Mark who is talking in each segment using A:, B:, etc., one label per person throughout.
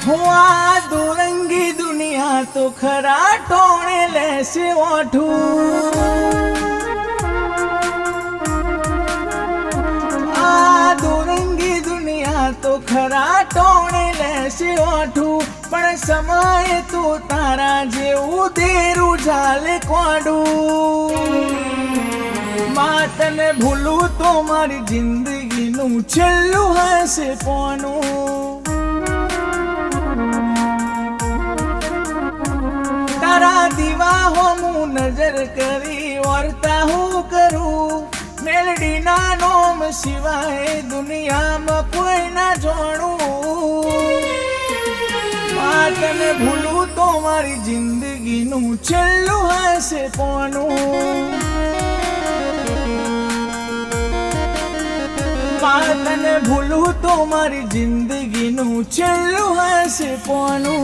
A: हो आ दुरंगी दुनिया तो खरा टोणे लेसे ओठू आ दुरंगी दुनिया तो खरा टोणे लेसे ओठू पण समय तो तारा जेवू देरू झाले कोडू मातने भूलू तो मारी जिंदगी नु छेल्लू हसे पोनू तारा दीवा हो मु नजर करी वर्ता हूँ करूँ मेलडी ना नोम सिवाय दुनिया में कोई ना जोड़ू तने भूलू तो मारी जिंदगी नु छेल्लू हसे पोनू तने भूलू तो मारी जिंदगी नु छेल्लू हसे पोनू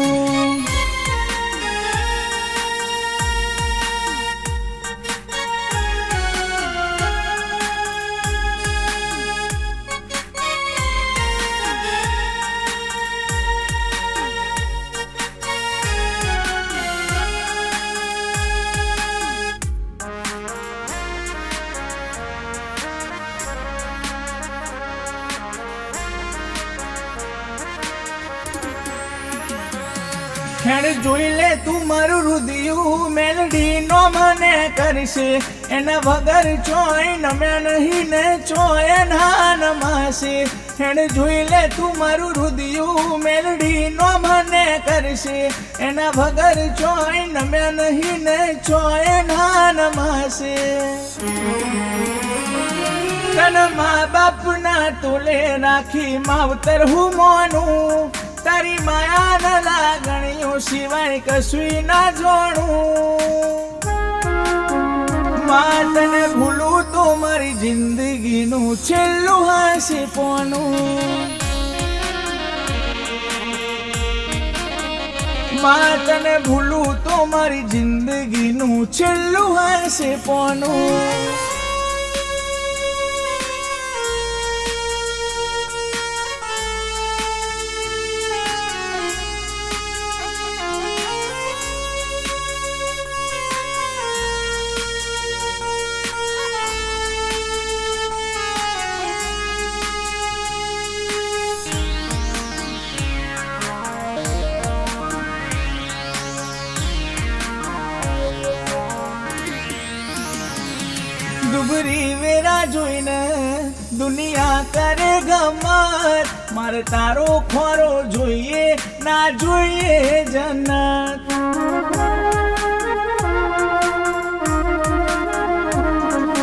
A: ખેડ જોઈ લે તું મારું હૃદયું મેલડી નો મને કરશે એના વગર ચોય નમે નહીં ને ચોય ના નમાશે ખેડ જોઈ લે તું મારું હૃદયું મેલડી નો મને કરશે એના વગર ચોય નમે નહીં ને ચોય ના નમાશે તન મા બાપ ના તોલે રાખી માવતર હું મોનું તારી માયા ન લાગણીઓ સિવાય કશું ના જોણું તને ભૂલું તો મારી જિંદગીનું છેલ્લું હશે પોનું તને ભૂલું તો મારી જિંદગીનું છેલ્લું હશે પોનું ડુબરી વેરા જોઈને દુનિયા કરે ગમત મારે તારો ખોરો જોઈએ ના જોઈએ જન્નત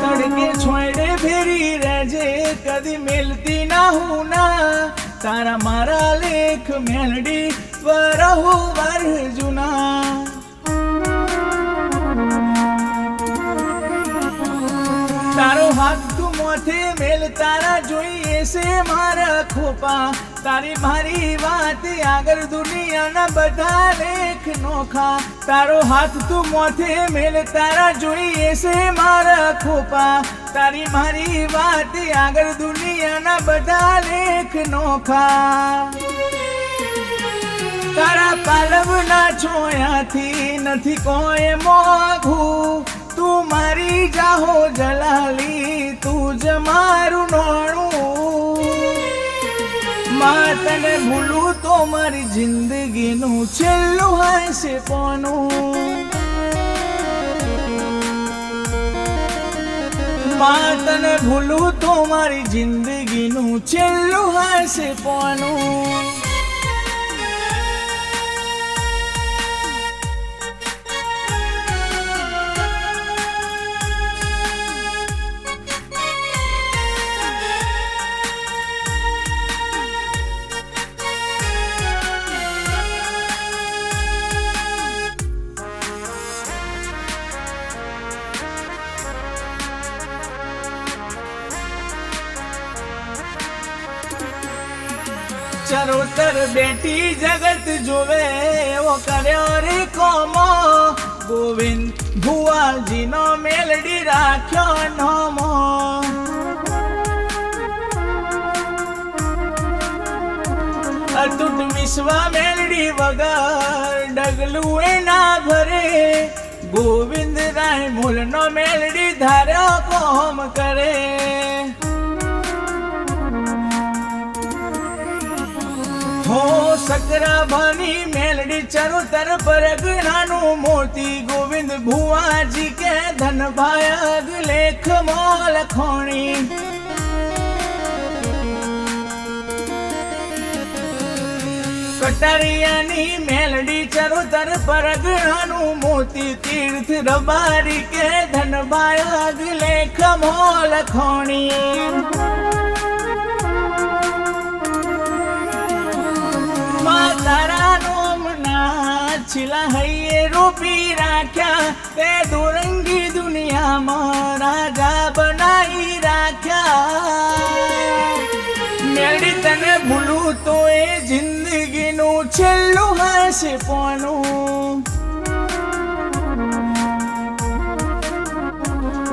A: તડકે છોડે ફેરી રહેજે કદી મિલતી ના હું ના તારા મારા લેખ મેલડી વરહુ વર્ષ જૂના તારો હાથ તું મોથે મેલ તારા જોઈએ છે મારા ખોપા તારી મારી વાત આગળ દુનિયાના બધા લેખ નોખા તારો હાથ તું મોથે મેલ તારા જોઈએ છે મારા ખોપા તારી મારી વાત આગળ દુનિયાના બધા લેખ નોખા તારા પાલવના છોયાથી નથી કોઈ મોઘું તું મારી જાહો જલાલી તું જ મારું નોણું તને ભૂલું તો મારી જિંદગીનું છેલ્લું હશે પોનું તને ભૂલું તો મારી જિંદગીનું છેલ્લું હશે પોનું ચરોતર બેટી જગત જોવે એવો કર્યો રે કોમો ગોવિંદ ભુવાજીનો મેલડી રાખ્યો નોમો અતૂટ વિશ્વ મેલડી વગર ડગલું એ ના ભરે ગોવિંદ રાય મૂલનો મેલડી ધાર્યો કોમ કરે હો સકરાભાની મેલડી ચરોતર પરગણાનું મોતી ગોવિંદ ભુવાજી કે ધન ભાયગ લેખ મોલ ખોણી કટારિયાની મેલડી ચરોતર પરગણાનું મોતી તીર્થ રબારી કે ધન ભાયગ લેખ મોલ ખોણી તારા નોમના છિલા હૈયે રૂપી રાખ્યા તે દુરંગી દુનિયામાં રાજા બનાવી રાખ્યા મેળી તને ભૂલું તો એ જિંદગીનું છેલ્લું હશે પોનું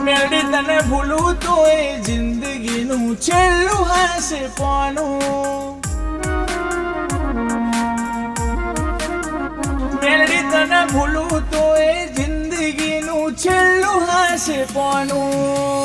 A: મેળી તને ભૂલું તો એ જિંદગીનું છેલ્લું હશે પોનું મેલડી તને ભૂલું તો એ જિંદગીનું છેલ્લું હશે પોનું